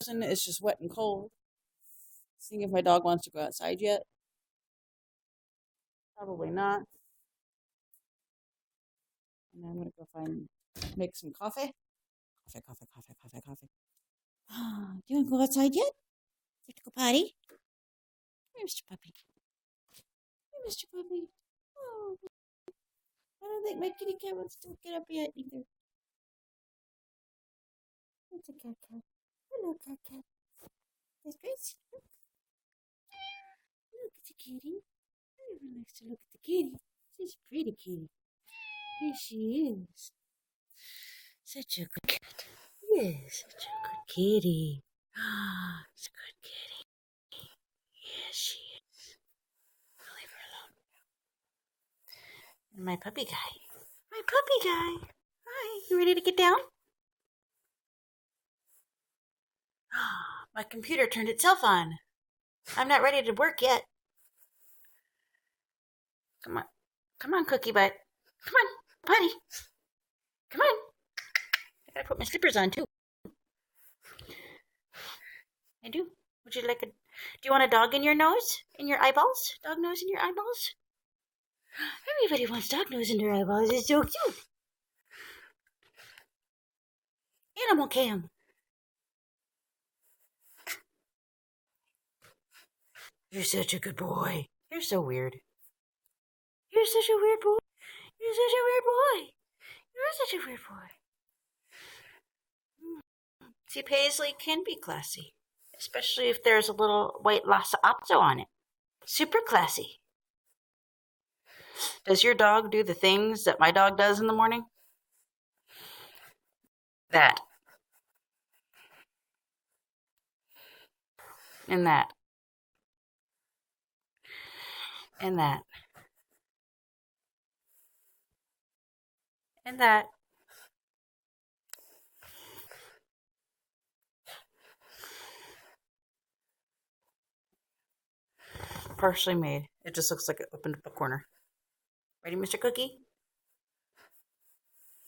It's just wet and cold. Seeing if my dog wants to go outside yet. Probably not. And then I'm gonna go make some coffee. Coffee. Do you want to go outside yet? You have to go potty? Here, Mr. Puppy. Here, Mr. Puppy. Oh, I don't think my kitty cat wants to get up yet either. It's a cat cat. Hello, cat cat. That's Grace. Look at the kitty. Everyone likes to look at the kitty. She's a pretty kitty. Here she is. Such a good cat. Yes, such a good kitty. Ah, it's a good kitty. Yes, she is. I'll leave her alone. And my puppy guy. My puppy guy. Hi, you ready to get down? My computer turned itself on. I'm not ready to work yet. Come on. Come on, cookie butt. Come on, buddy. Come on. I gotta put my slippers on, too. I do. Would you like do you want a dog in your nose? In your eyeballs? Dog nose in your eyeballs? Everybody wants dog nose in their eyeballs. It's so cute. Animal cam. You're such a good boy. You're so weird. You're such a weird boy. You're such a weird boy. You're such a weird boy. See, paisley can be classy, especially if there's a little white Lhasa Apso on it. Super classy. Does your dog do the things that my dog does in the morning? That. And that. And that. And that. Partially made. It just looks like it opened up a corner. Ready, Mr. Cookie?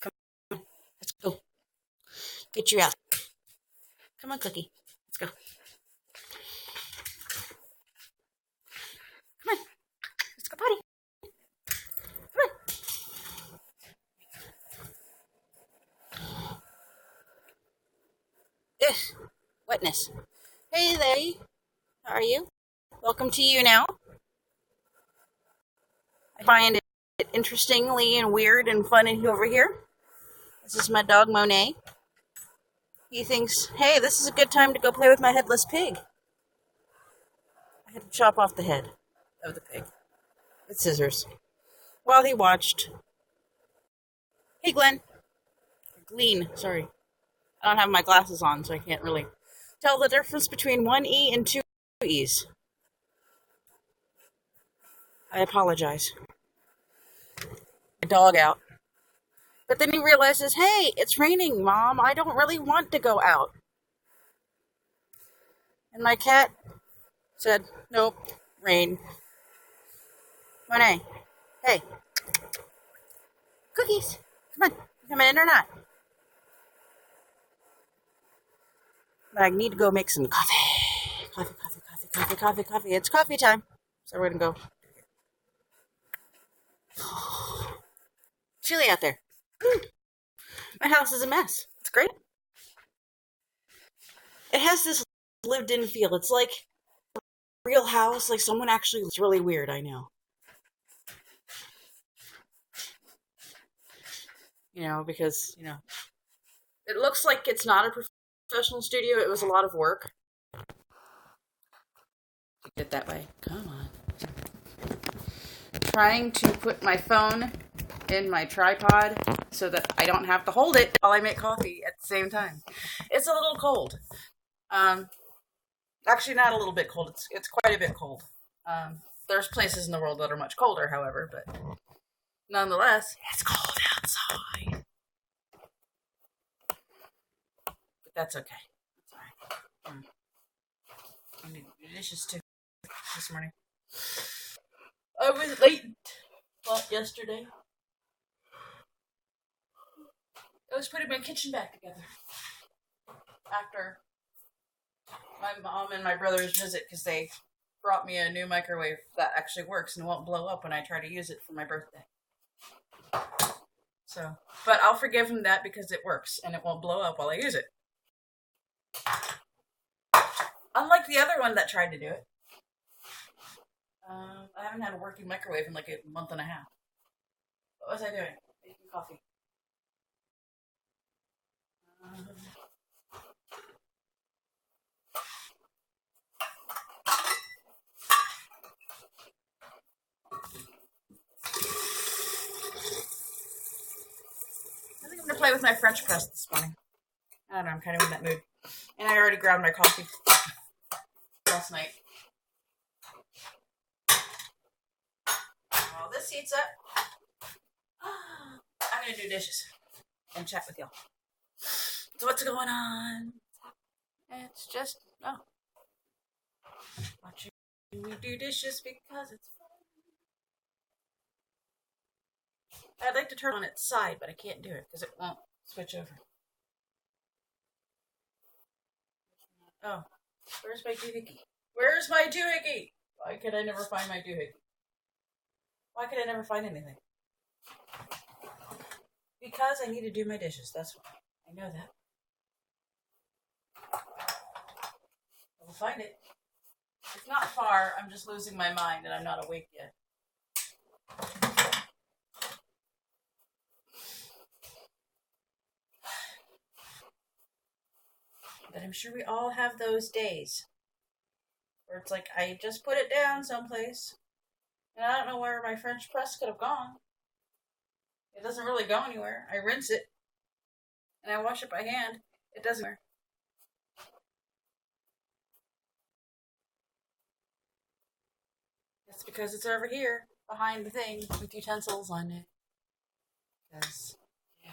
Come on. Let's go. Get you out. Come on, Cookie. Let's go. Come on. Let's go potty. Come on. Ugh. Wetness. Hey there. How are you? Welcome to YouNow. I find it interestingly and weird and fun over here. This is my dog Monet. He thinks, hey, this is a good time to go play with my headless pig. I had to chop off the head of the pig with scissors while he watched. Hey, Glenn. Glean, sorry. I don't have my glasses on, so I can't really tell the difference between one E and two E's. I apologize. My dog out. But then he realizes, hey, it's raining, Mom. I don't really want to go out. And my cat said, nope, rain. Monet, hey. Cookies. Come on. You coming in or not? But I need to go make some coffee. Coffee. It's coffee time. So we're going to go. Chilly out there. My house is a mess. It's great. It has this lived-in feel. It's like a real house, like someone actually. It's really weird, I know. Because, it looks like it's not a professional studio. It was a lot of work. Get that way. Come on. Trying to put my phone in my tripod so that I don't have to hold it while I make coffee at the same time. It's a little cold. Actually, not a little bit cold. It's quite a bit cold. There's places in the world that are much colder, however, but nonetheless, it's cold outside. But that's okay. It's all right. I need to do dishes too this morning. I was late yesterday. I was putting my kitchen back together after my mom and my brothers visit because they brought me a new microwave that actually works and won't blow up when I try to use it for my birthday. So, but I'll forgive them that because it works and it won't blow up while I use it. Unlike the other one that tried to do it. I haven't had a working microwave in like a month and a half. What was I doing? Making coffee. I think I'm gonna play with my French press this morning. I don't know, I'm kind of in that mood. And I already ground my coffee last night. While this heats up, I'm gonna do dishes and chat with y'all. So what's going on? It's just, watching me do dishes because it's fun. I'd like to turn on its side, but I can't do it because it won't switch over. Oh, where's my doohickey? Where's my doohickey? Why could I never find my doohickey? Why could I never find anything? Because I need to do my dishes, that's why. I know that. I will find it. It's not far, I'm just losing my mind and I'm not awake yet. But I'm sure we all have those days where it's like, I just put it down someplace and I don't know where my French press could have gone. It doesn't really go anywhere. I rinse it and I wash it by hand. It doesn't work. It's because it's over here behind the thing with utensils on it. Because, yeah.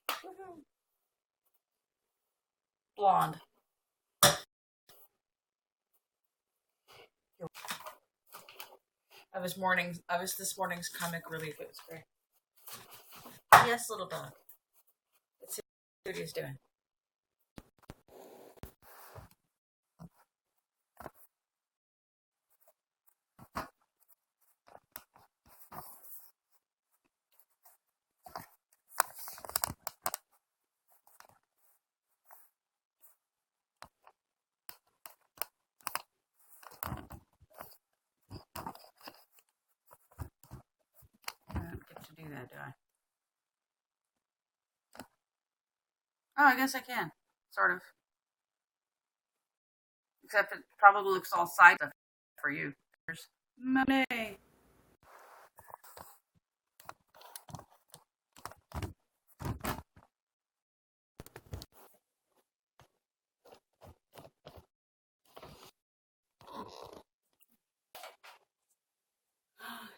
Woohoo. Blonde. I was this morning's comic relief. It was great. Yes, little dog. Let's see what he's doing. I don't get to do that, do I? Oh, I guess I can. Sort of. Except it probably looks all side stuff for you. There's Monet.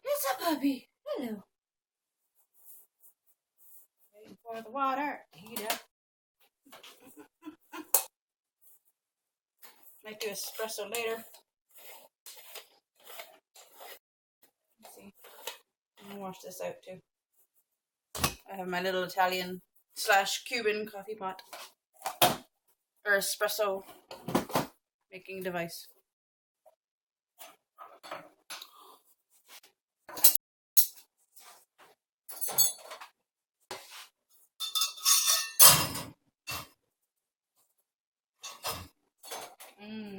It's a puppy. Hello. Waiting for the water to heat up. Might do espresso later. Let's see. I'm gonna wash this out too. I have my little Italian / Cuban coffee pot. Or espresso making device.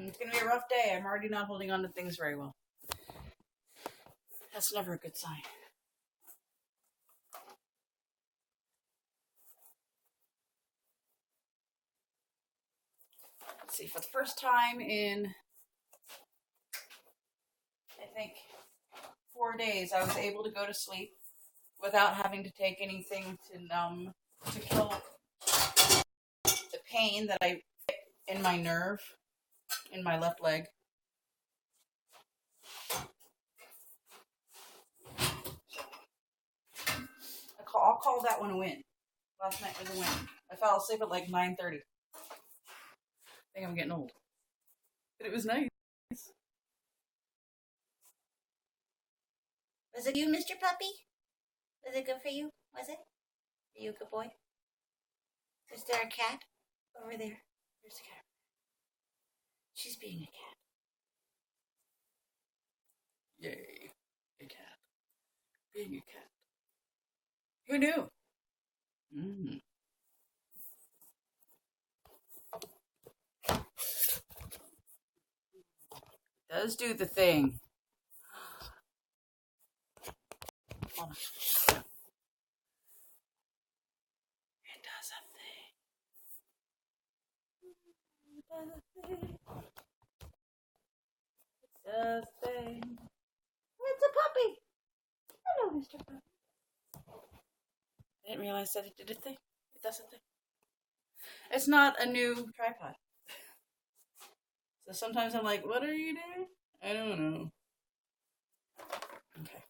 It's gonna be a rough day. I'm already not holding on to things very well. That's never a good sign. Let's see, for the first time in, I think, 4 days, I was able to go to sleep without having to take anything to kill the pain that I get in my nerve, in my left leg. I'll call that one a win. Last night was a win. I fell asleep at like 9:30. I think I'm getting old. But it was nice. Was it you, Mr. Puppy? Was it good for you? Was it? Are you a good boy? Is there a cat over there? There's a cat. She's being a cat. Yay, a cat. Being a cat. Who knew? Mm. Does do the thing. Hold on. It does a thing. It does a thing. It does a thing. It's a puppy. Hello, Mr. Puppy. I didn't realize that it did a thing. It does a thing. It's not a new tripod. So sometimes I'm like, what are you doing? I don't know. Okay.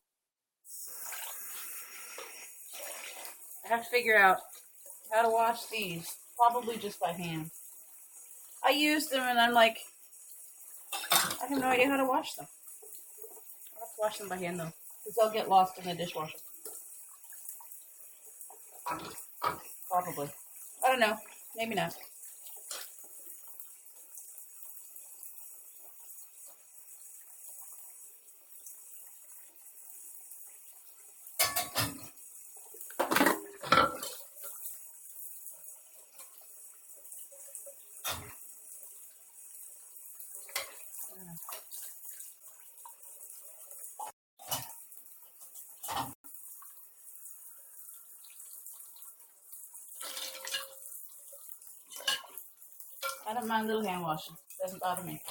I have to figure out how to wash these. Probably just by hand. I use them and I'm like, I have no idea how to wash them. I'll have to wash them by hand though. Because they'll get lost in the dishwasher. Probably. I don't know. Maybe not. I don't mind little hand washing. Doesn't bother me.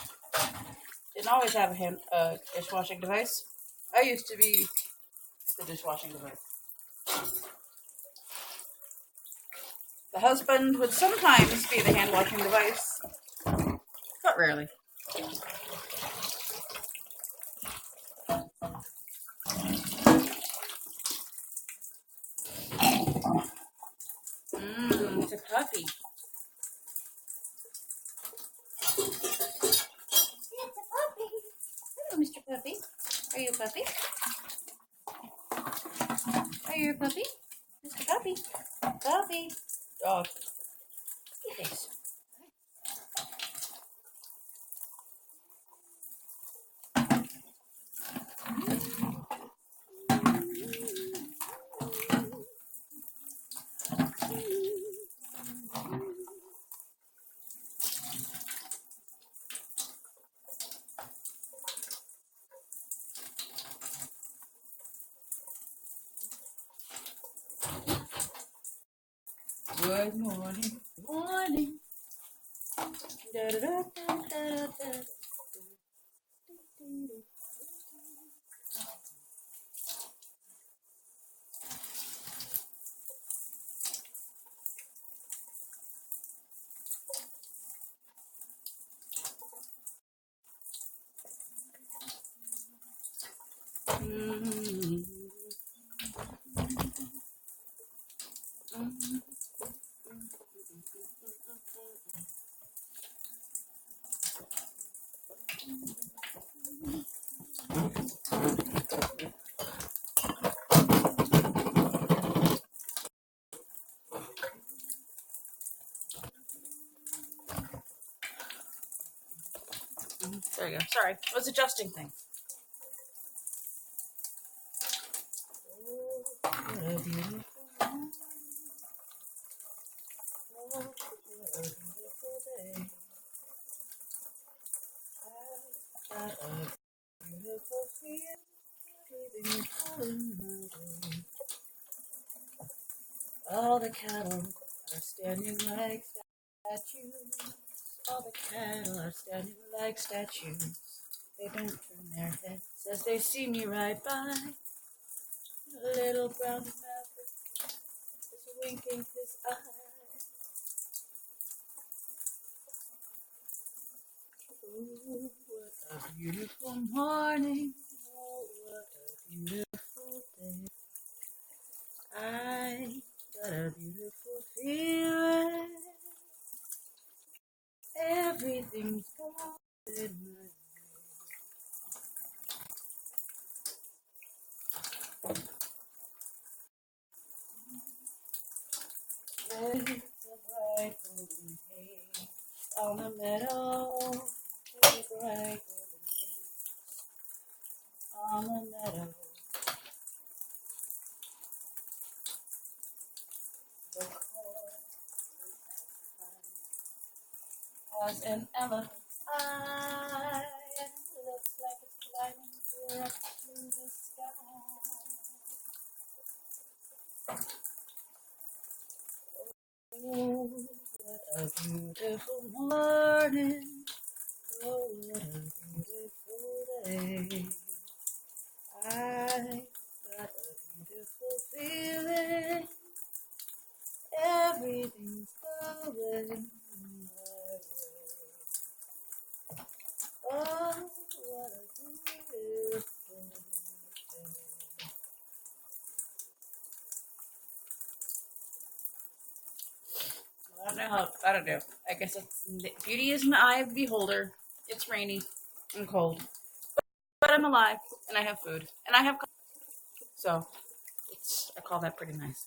Didn't always have a dishwashing device. I used to be the dishwashing device. The husband would sometimes be the hand washing device, but rarely. It's a puppy. It's a puppy. Hello, Mr. Puppy. Are you a puppy? Are you a puppy? Mr. Puppy. Puppy. Dog. Yes. Good morning. Morning. Da, da, da, da, da, da. There you go. Sorry. I was adjusting things. All the cattle are standing like statues. All the cattle are standing like statues. They don't turn their heads as they see me ride by. A little brown maverick is winking his eye. Oh, what a beautiful morning. Oh, what a beautiful day. I got a beautiful feeling. Everything's going my way. There's a bright golden haze on the meadow. an elephant's eye, and it looks like it's flying up through the sky. Oh, what a beautiful morning. Oh, what a beautiful day. I got a beautiful feeling. Everything's going my way. Oh, what a beautiful day. I don't know. I guess beauty is in the eye of the beholder. It's rainy and cold. But I'm alive, and I have food, and I have coffee. So, I call that pretty nice.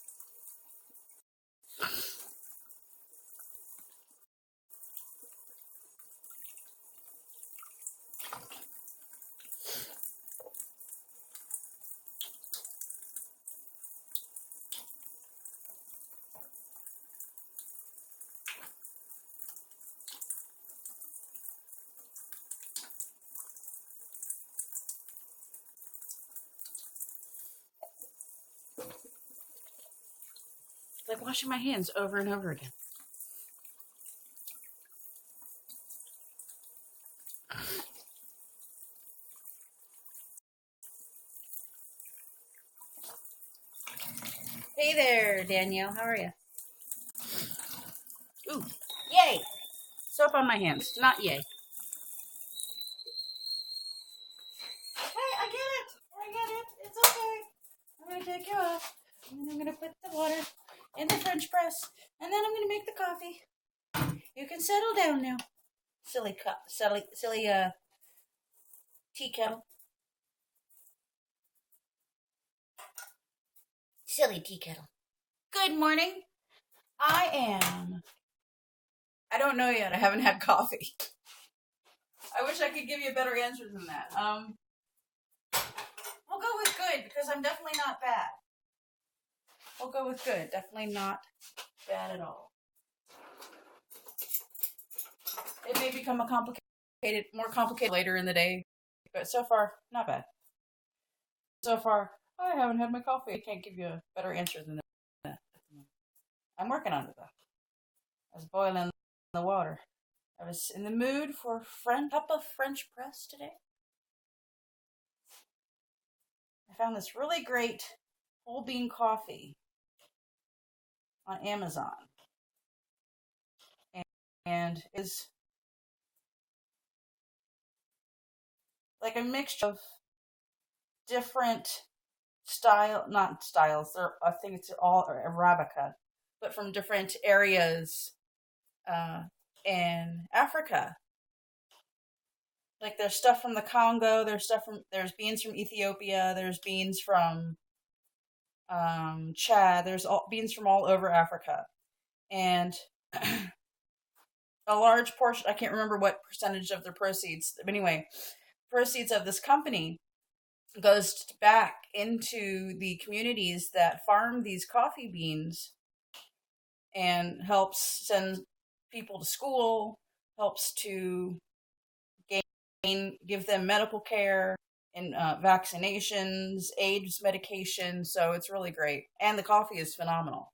It's like washing my hands over and over again. Hey there, Danielle. How are you? Ooh, yay! Soap on my hands, not yay. Hey, I get it. It's okay. I'm going to take you off. And I'm going to put the water in the French press. And then I'm going to make the coffee. You can settle down now. Silly tea kettle. Silly tea kettle. Good morning. I don't know yet. I haven't had coffee. I wish I could give you a better answer than that. We'll go with good because I'm definitely not bad. We'll go with good. Definitely not bad at all. It may become more complicated later in the day, but so far, not bad. So far, I haven't had my coffee. I can't give you a better answer than that. I'm working on it though. I was boiling the water. I was in the mood for a cup of French press today. I found this really great whole bean coffee on Amazon. And is like a mixture of different not styles. I think it's all Arabica, but from different areas in Africa. Like there's stuff from the Congo, there's beans from Ethiopia, there's beans from Chad, there's beans from all over Africa. And a large portion, I can't remember what percentage of their proceeds, but anyway, proceeds of this company goes back into the communities that farm these coffee beans and helps send people to school, helps to give them medical care and vaccinations, AIDS medication. So it's really great. And the coffee is phenomenal.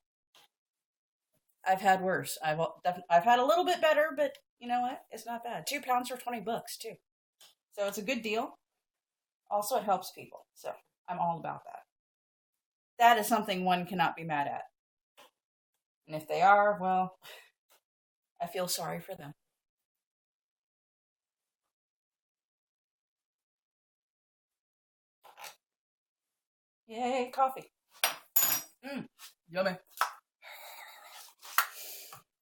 I've had worse. I've had a little bit better, but you know what? It's not bad. 2 pounds for $20 too. So it's a good deal. Also, it helps people. So I'm all about that. That is something one cannot be mad at. And if they are, well, I feel sorry for them. Yay, coffee. Yummy.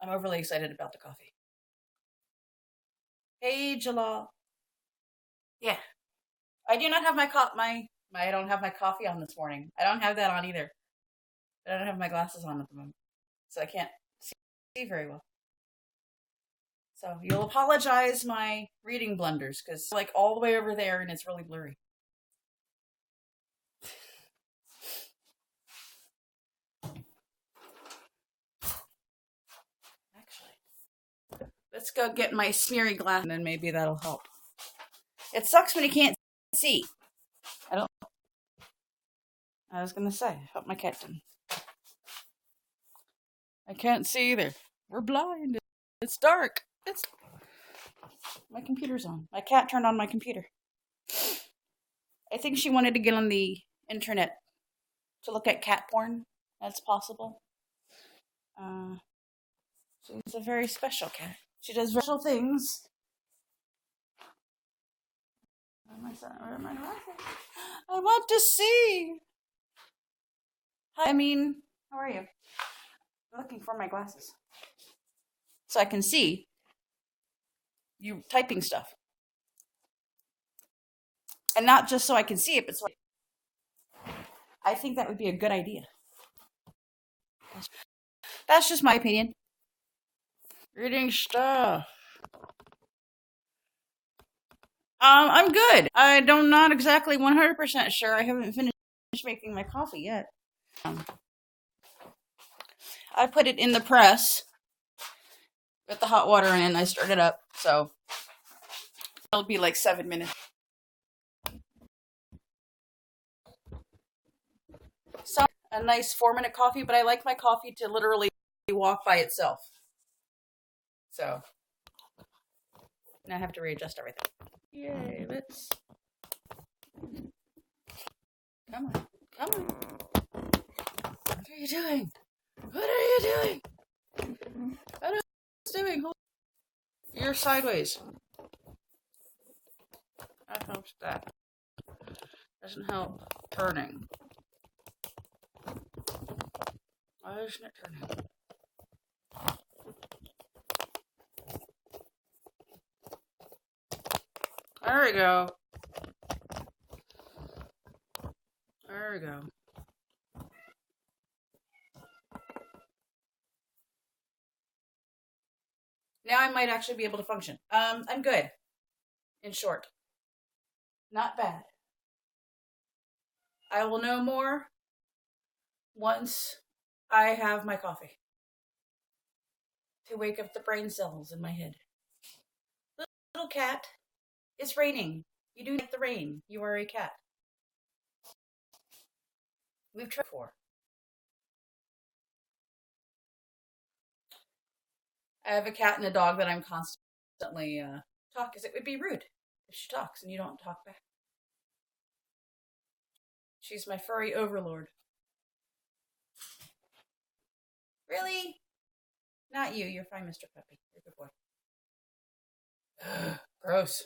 I'm overly excited about the coffee. Hey, Jalal. Yeah. I do not have I don't have my coffee on this morning. I don't have that on either. I don't have my glasses on at the moment. So I can't see very well. So you'll apologize my reading blunders because like all the way over there and it's really blurry. Actually, Let's go get my smeary glass, and then maybe that'll help. It sucks when you can't see. I was gonna say, help my cat done. I can't see either. We're blind. It's dark. My computer's on. My cat turned on my computer. I think she wanted to get on the internet to look at cat porn. That's possible. She's a very special cat. She does special things. Where am I? I want to see. Hi, how are you? I'm looking for my glasses so I can see you typing stuff, and not just so I can see it, but so I think that would be a good idea. That's just my opinion. Reading stuff. I'm good. I'm not exactly 100% sure. I haven't finished making my coffee yet. I put it in the press with the hot water in and I stirred it up, so it'll be like 7 minutes. So, a nice 4-minute coffee, but I like my coffee to literally walk by itself. So, now I have to readjust everything. Yay, let's... Come on. What are you doing? What are you doing? I don't know what it's doing. You're sideways. That helps that. Doesn't help turning. Why isn't it turning? There we go. There we go. Now I might actually be able to function. I'm good. In short. Not bad. I will know more once I have my coffee. To wake up the brain cells in my head. Little cat, it's raining. You do like the rain. You are a cat. We've tried before. I have a cat and a dog that I'm constantly talk, because it would be rude if she talks and you don't talk back. She's my furry overlord. Really? Not you. You're fine, Mr. Puppy. You're a good boy. Gross.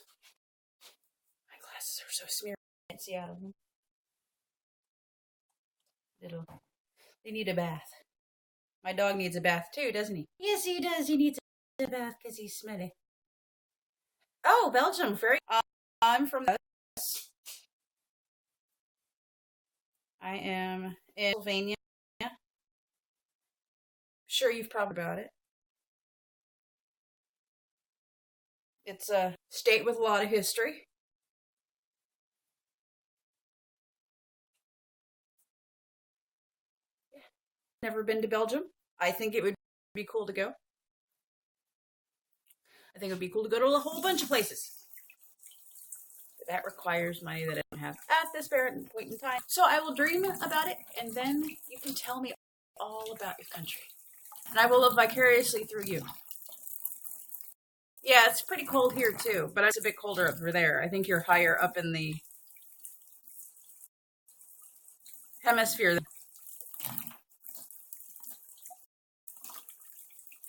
My glasses are so smeared. I can't see out of them. They need a bath. My dog needs a bath too, doesn't he? Yes, he does. He needs a bath because he's smelly. Oh, Belgium. I'm from this. I am in Pennsylvania. Sure, you've probably heard about it. It's a state with a lot of history. Never been to Belgium. I think it would be cool to go. I think it would be cool to go to a whole bunch of places. But that requires money that I don't have at this point in time. So I will dream about it, and then you can tell me all about your country. And I will live vicariously through you. Yeah, it's pretty cold here too, but it's a bit colder over there. I think you're higher up in the hemisphere.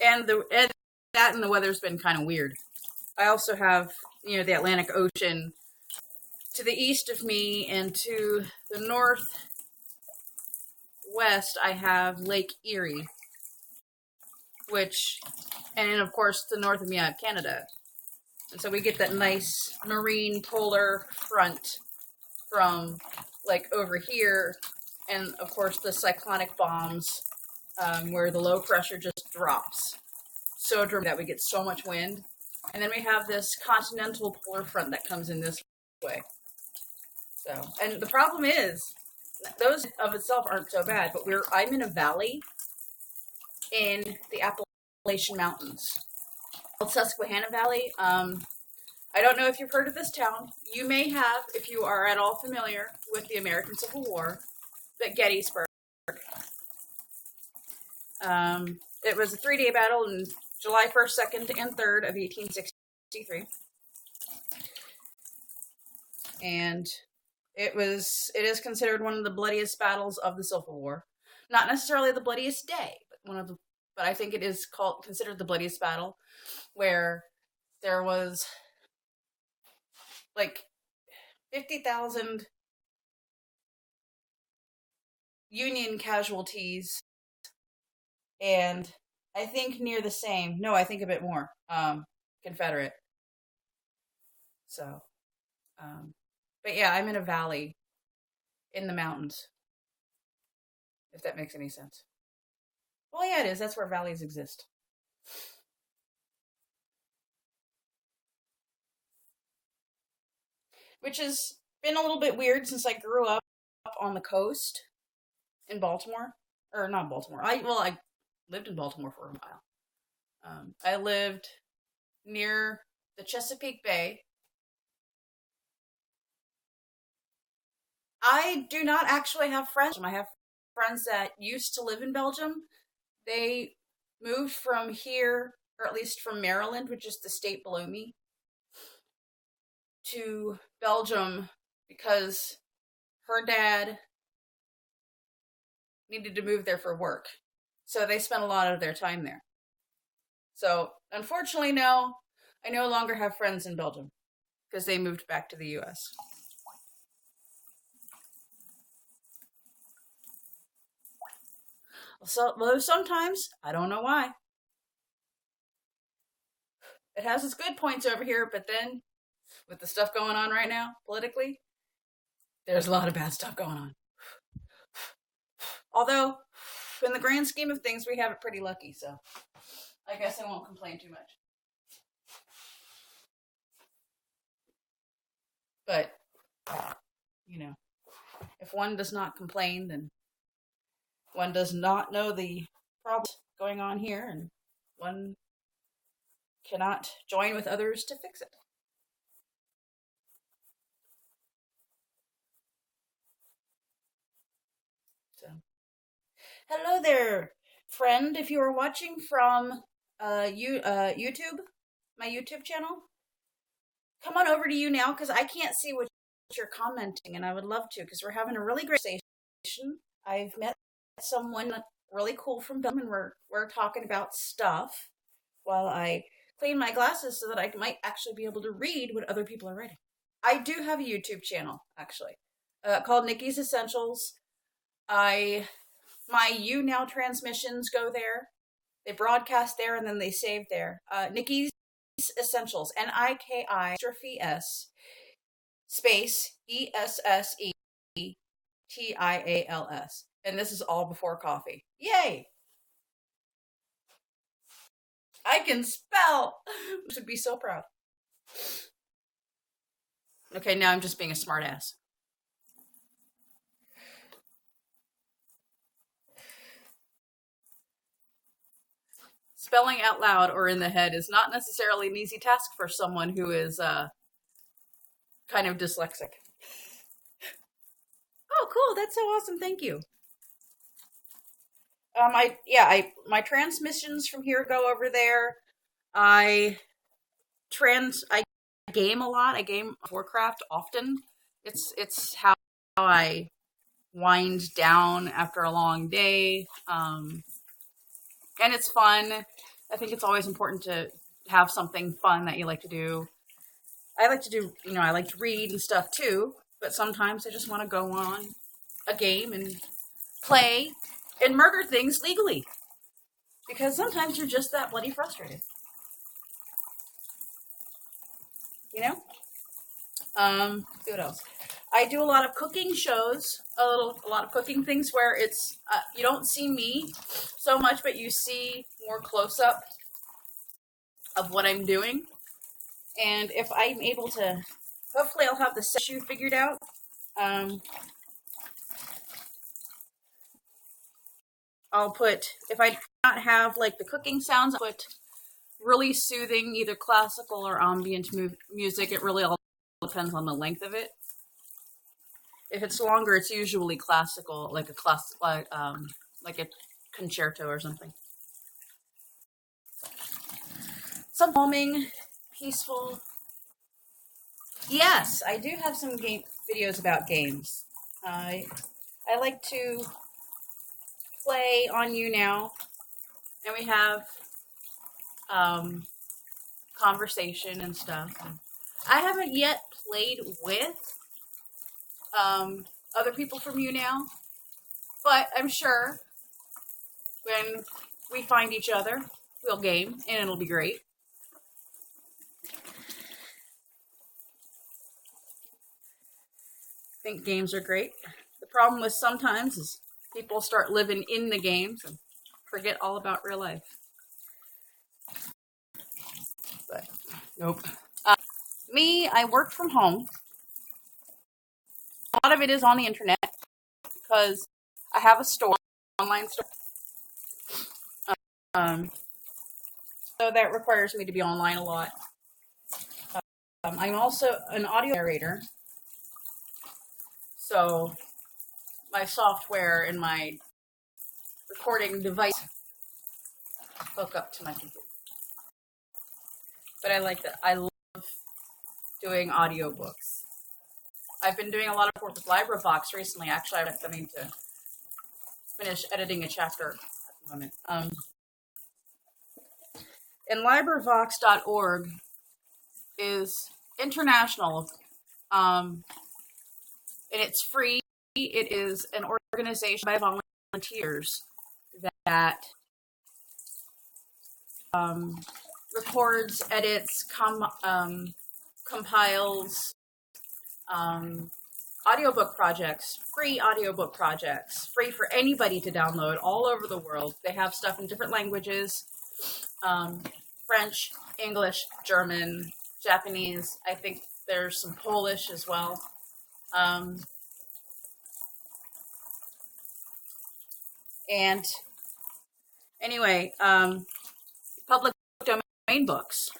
And the weather's been kind of weird. I also have, the Atlantic Ocean to the east of me, and to the northwest I have Lake Erie, and of course the north of me I have Canada. And so we get that nice marine polar front from like over here, and of course the cyclonic bombs where the low pressure just drops so dramatic that we get so much wind. And then we have this continental polar front that comes in this way. So, and the problem is, those of itself aren't so bad, but I'm in a valley in the Appalachian Mountains. Susquehanna Valley. I don't know if you've heard of this town. You may have, if you are at all familiar with the American Civil War, but Gettysburg. It was a 3-day battle in July 1st, 2nd, and 3rd of 1863. And it is considered one of the bloodiest battles of the Civil War. Not necessarily the bloodiest day, but I think it is considered the bloodiest battle, where there was like 50,000 Union casualties, and I think near the same. No, I think a bit more. Confederate. So, but yeah, I'm in a valley in the mountains, if that makes any sense. Well, yeah, it is. That's where valleys exist. Which has been a little bit weird since I grew up on the coast in Baltimore. Or not Baltimore. I lived in Baltimore for a while. I lived near the Chesapeake Bay. I do not actually have friends. I have friends that used to live in Belgium. They moved from here, or at least from Maryland, which is the state below me, to Belgium because her dad needed to move there for work. So they spent a lot of their time there. So, unfortunately, no, I no longer have friends in Belgium because they moved back to the US. So, though sometimes, I don't know why. It has its good points over here, but then, with the stuff going on right now, politically, there's a lot of bad stuff going on. Although, in the grand scheme of things, we have it pretty lucky, so I guess I won't complain too much. But, if one does not complain, then one does not know the problems going on here, and one cannot join with others to fix it. So, hello there, friend. If you are watching from YouTube, my YouTube channel, come on over to YouNow because I can't see what you're commenting, and I would love to because we're having a really great conversation. I've met someone really cool from Belgium, and we're talking about stuff while I clean my glasses so that I might actually be able to read what other people are writing. I do have a YouTube channel, actually, called Nikki's Essentials. My YouNow transmissions go there. They broadcast there, and then they save there. Nikki's Essentials, NIKI_S space ESSETIALS. And this is all before coffee. Yay! I can spell! I should be so proud. Okay, now I'm just being a smartass. Spelling out loud or in the head is not necessarily an easy task for someone who is kind of dyslexic. Oh, cool! That's so awesome. Thank you. My transmissions from here go over there. I game a lot. I game Warcraft often. It's how I wind down after a long day. And it's fun. I think it's always important to have something fun that you like to do. I like to read and stuff too, but sometimes I just want to go on a game and play and murder things legally. Because sometimes you're just that bloody frustrated. What else? I do a lot of cooking shows, a lot of cooking things where it's, you don't see me so much, but you see more close-up of what I'm doing. And if I'm able to, hopefully I'll have the issue figured out. I'll put, if I not have like the cooking sounds, I'll put really soothing, either classical or ambient music. It really all depends on the length of it. If it's longer, it's usually classical, like a concerto or something. Some calming, peaceful. Yes, I do have some game videos about games. I like to play on YouNow, and we have conversation and stuff. I haven't yet played with other people from YouNow, but I'm sure when we find each other, we'll game, and it'll be great. I think games are great. The problem with sometimes is people start living in the games and forget all about real life. But nope. Me, I work from home. A lot of it is on the internet because I have a store, online store. So that requires me to be online a lot. I'm also an audio narrator. So my software and my recording device hook up to my computer. But I like that. I love doing audiobooks. I've been doing a lot of work with LibriVox recently. Actually, I'm planning to finish editing a chapter at the moment. And LibriVox.org is international. And it's free. It is an organization by volunteers that records, edits, compiles audiobook projects, free for anybody to download all over the world. They have stuff in different languages, French, English, German, Japanese. I think there's some Polish as well. And anyway, public domain books.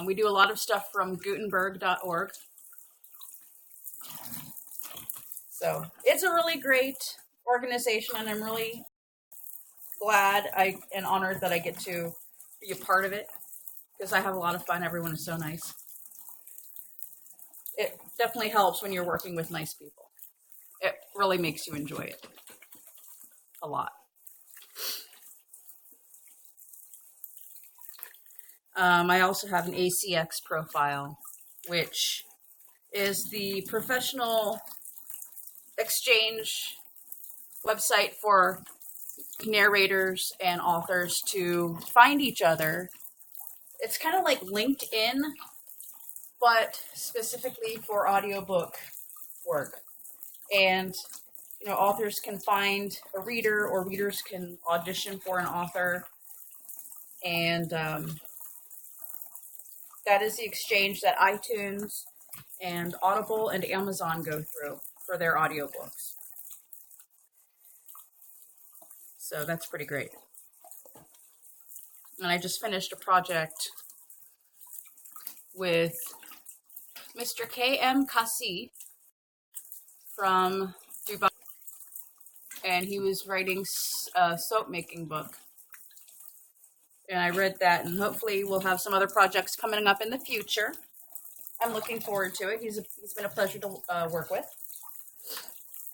We do a lot of stuff from Gutenberg.org. So it's a really great organization, and I'm really glad and honored that I get to be a part of it, because I have a lot of fun. Everyone is so nice. It definitely helps when you're working with nice people. It really makes you enjoy it a lot. I also have an ACX profile, which is the professional exchange website for narrators and authors to find each other. It's kind of like LinkedIn, but specifically for audiobook work. And, you know, authors can find a reader, or readers can audition for an author. And that is the exchange that iTunes and Audible and Amazon go through for their audiobooks. So that's pretty great. And I just finished a project with Mr. K.M. Kasi from Dubai. And he was writing a soap making book. And I read that, and hopefully we'll have some other projects coming up in the future. I'm looking forward to it. He's been a pleasure to work with.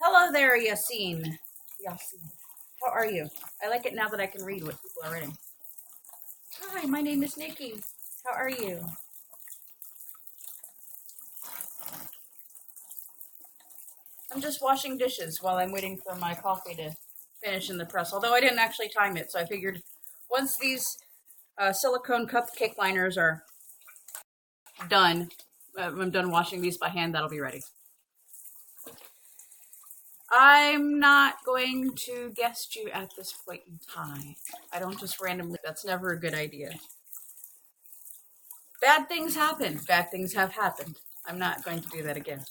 Hello there, Yassine. How are you? I like it now that I can read what people are writing. Hi, my name is Nikki. How are you? I'm just washing dishes while I'm waiting for my coffee to finish in the press. Although I didn't actually time it, so I figured once these silicone cupcake liners are done, I'm done washing these by hand, that'll be ready. I'm not going to guest you at this point in time. I don't just randomly, that's never a good idea. Bad things happen. Bad things have happened. I'm not going to do that again.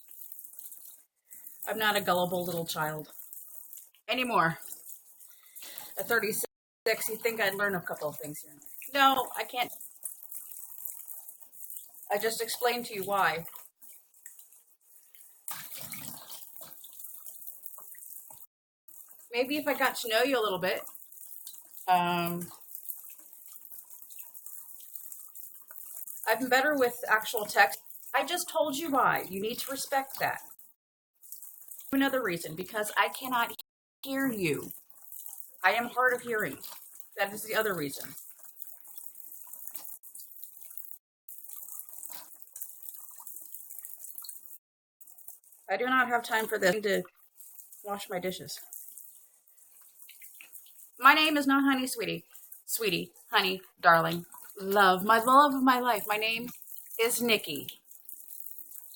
I'm not a gullible little child anymore. At 36, you'd think I'd learn a couple of things here and there. No, I can't. I just explained to you why. Maybe if I got to know you a little bit. Um, I'm better with actual text. I just told you why. You need to respect that. Another reason, because I cannot hear you. I am hard of hearing. That is the other reason. I do not have time for this. I need to wash my dishes. My name is not Honey Sweetie. Sweetie, honey, darling, love, my love of my life. My name is Nikki.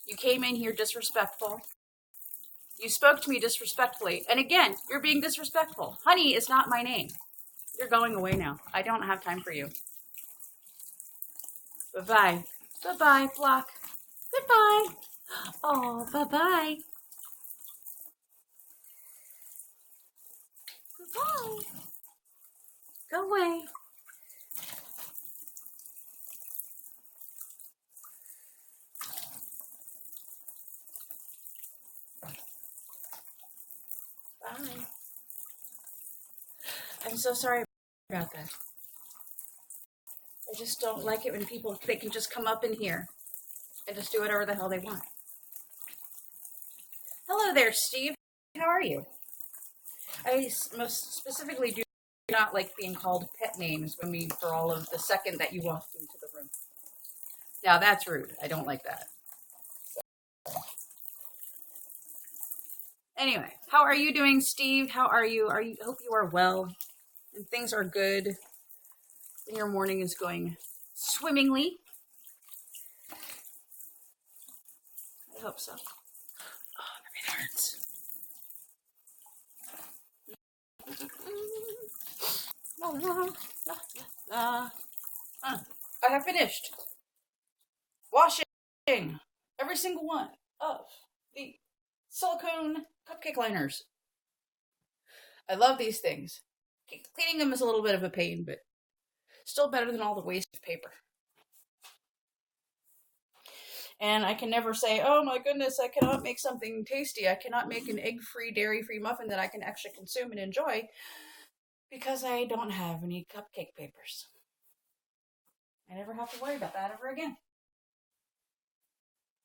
You came in here disrespectful. You spoke to me disrespectfully. And again, you're being disrespectful. Honey is not my name. You're going away now. I don't have time for you. Bye-bye. Bye-bye, Flock. Goodbye. Oh, bye-bye. Goodbye. Go away. Bye. I'm so sorry about that. I just don't like it when people, they can just come up in here and just do whatever the hell they want. Hello there, Steve. How are you? I most specifically do not like being called pet names when we, for all of the second that you walked into the room. Now that's rude. I don't like that. Anyway, how are you doing, Steve? How are you? Hope you are well and things are good and your morning is going swimmingly. I hope so. Oh, it hurts. La, la, la, la. I have finished washing every single one of the silicone cupcake liners. I love these things. Cleaning them is a little bit of a pain, but still better than all the waste of paper. And I can never say, oh my goodness, I cannot make something tasty. I cannot make an egg-free, dairy-free muffin that I can actually consume and enjoy because I don't have any cupcake papers. I never have to worry about that ever again.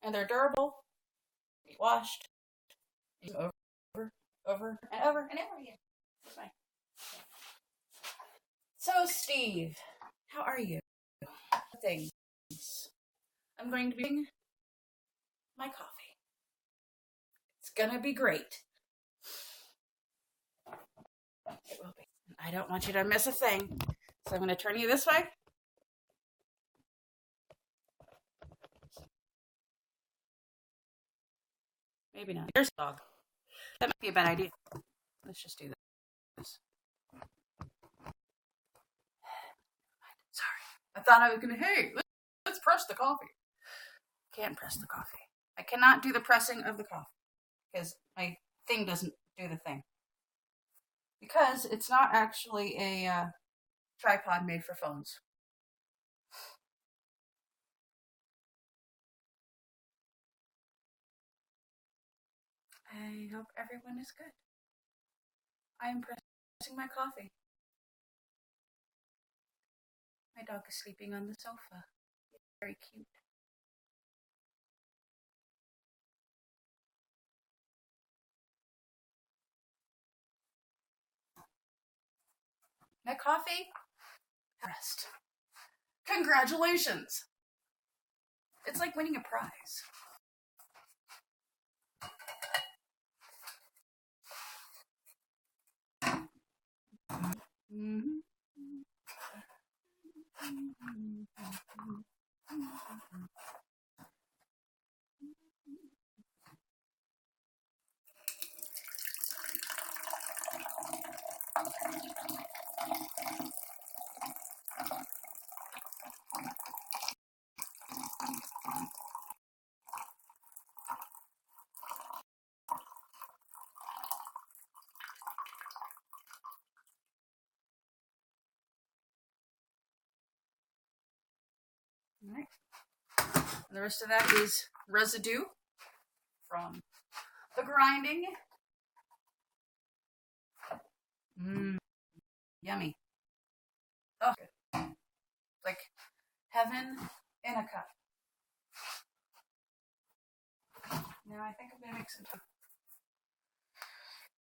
And they're durable, washed, over, over, and over, and over again. That's fine. So, Steve, how are you? Things. I'm going to be drinking my coffee. It's gonna be great. It will be. I don't want you to miss a thing. So I'm going to turn you this way. Maybe not. There's a dog. That might be a bad idea. Let's just do this. Sorry. I thought I was going to, hey, let's press the coffee. Can't press the coffee. I cannot do the pressing of the coffee because my thing doesn't do the thing. Because it's not actually a tripod made for phones. I hope everyone is good. I am pressing my coffee. My dog is sleeping on the sofa. It's very cute. My coffee? Rest. Congratulations! It's like winning a prize. Mm-hmm. Alright. And the rest of that is residue from the grinding. Yummy. Oh, good. Like heaven in a cup. Now I think I'm gonna make some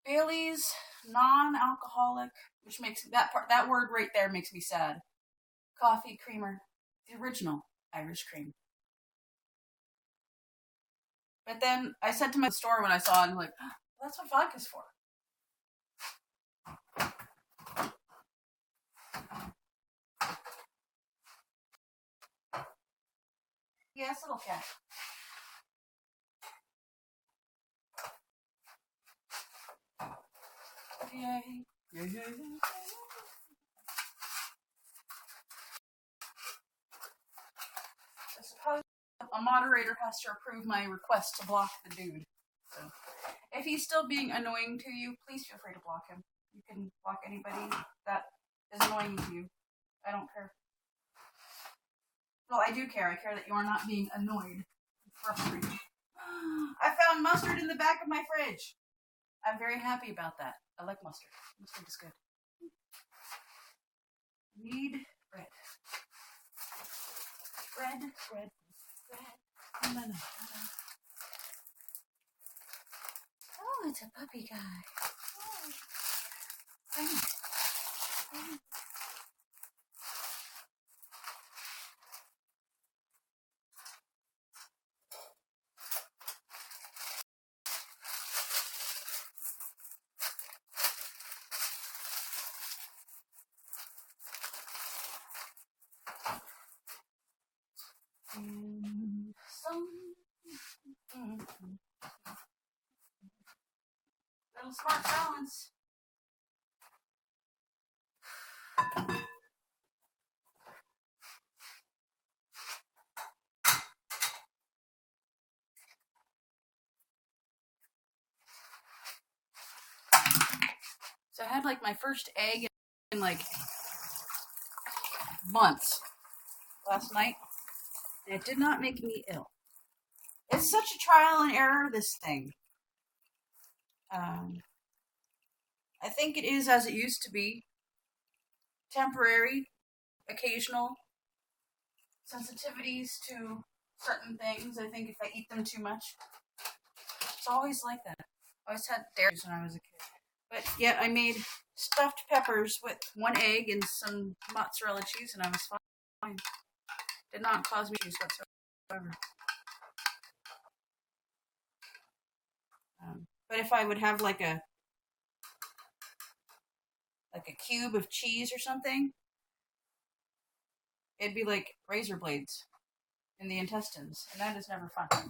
Bailey's non-alcoholic, which makes that word right there makes me sad. Coffee creamer, the original Irish cream. But then I said to my store when I saw it, I'm like, oh, that's what vodka's for. Yes, little cat. Yay. I suppose a moderator has to approve my request to block the dude. So, if he's still being annoying to you, please feel free to block him. You can block anybody that is annoying to you. I don't care. Well, I do care. I care that you are not being annoyed and frustrated. I found mustard in the back of my fridge. I'm very happy about that. I like mustard. Mustard is good. Need bread. Bread. Oh, it's a puppy guy. Oh. Little smart balance. So I had like my first egg in like months last night, and it did not make me ill. It's such a trial and error, this thing. I think it is as it used to be. Temporary, occasional sensitivities to certain things. I think if I eat them too much, it's always like that. I always had dairy when I was a kid. But yeah, I made stuffed peppers with 1 egg and some mozzarella cheese, and I was fine. Did not cause me issues whatsoever. But if I would have like a cube of cheese or something, it'd be like razor blades in the intestines, and that is never fun. So,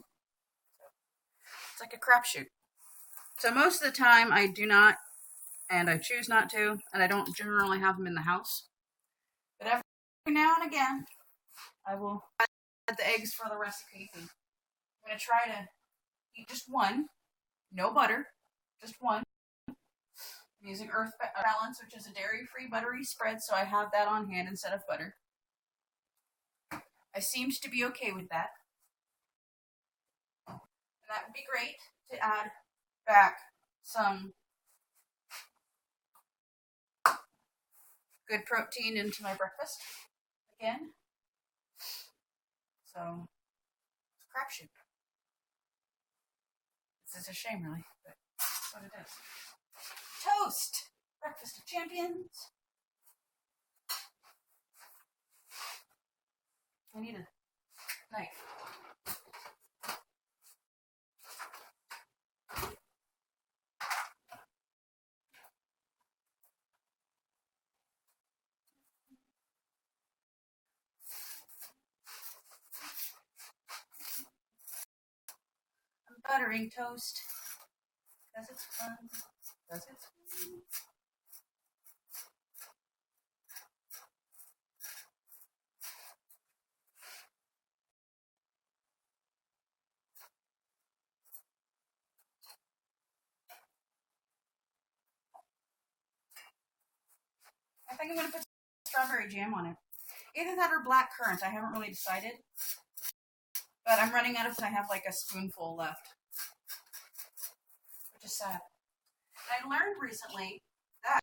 it's like a crapshoot. So most of the time I do not, and I choose not to, and I don't generally have them in the house. But every now and again, I will add the eggs for the recipe. I'm going to try to eat just one, no butter, just one. I'm using Earth Balance, which is a dairy-free buttery spread, so I have that on hand instead of butter. I seemed to be okay with that. And that would be great to add back some good protein into my breakfast again. So, it's a crapshoot. This is a shame, really, but that's what it is. Toast! Breakfast of champions. I need a knife. I'm buttering toast. Because it's fun. Because it's fun. I think I'm going to put strawberry jam on it. Either that or black currant. I haven't really decided. But I'm running out of time. I have like a spoonful left. Which is sad. I learned recently that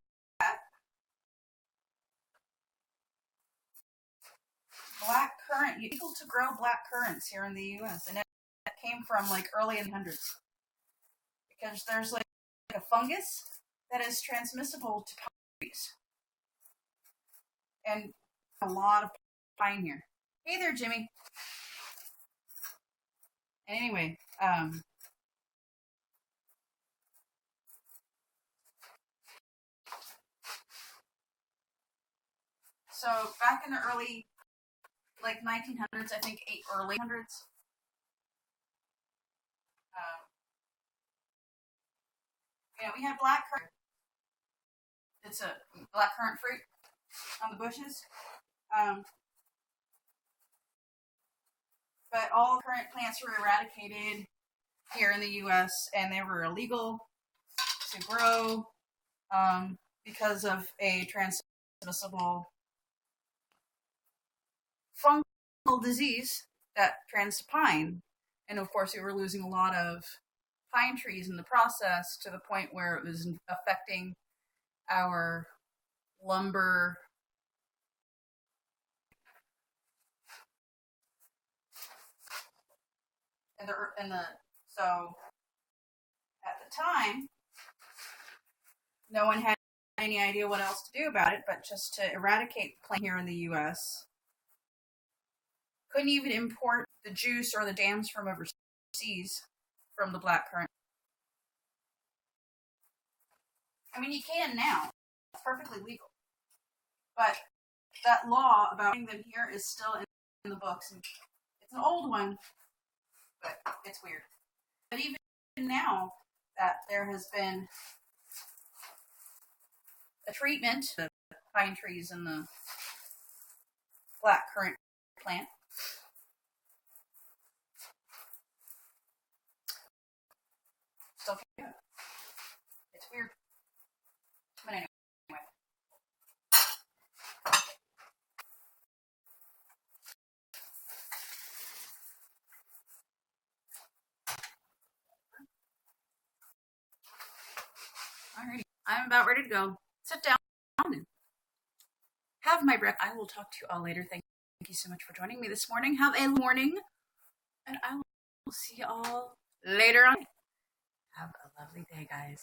black currant, you're able to grow black currants here in the U.S. And it came from like early in the hundreds. Because there's like a fungus that is transmissible to pine trees. And a lot of pine here. Hey there, Jimmy. Anyway, so back in the early, like 1900s, I think early hundreds, we had black currant. It's a black currant fruit on the bushes. But all currant plants were eradicated here in the U.S. and they were illegal to grow because of a transmissible fungal disease that trans pine. And of course, we were losing a lot of pine trees in the process to the point where it was affecting our lumber so at the time no one had any idea what else to do about it but just to eradicate the plant here in the US. Couldn't even import the juice or the dams from overseas from the black currant. I mean, you can now. It's perfectly legal. But that law about getting them here is still in the books. And it's an old one, but it's weird. But even now that there has been a treatment of pine trees and the black currant plant, still can't do it. It's weird. But anyway. Alrighty. I'm about ready to go. Sit down and have my breakfast. I will talk to you all later. Thank you so much for joining me this morning. Have a morning. And I will see you all later on. Have a lovely day, guys.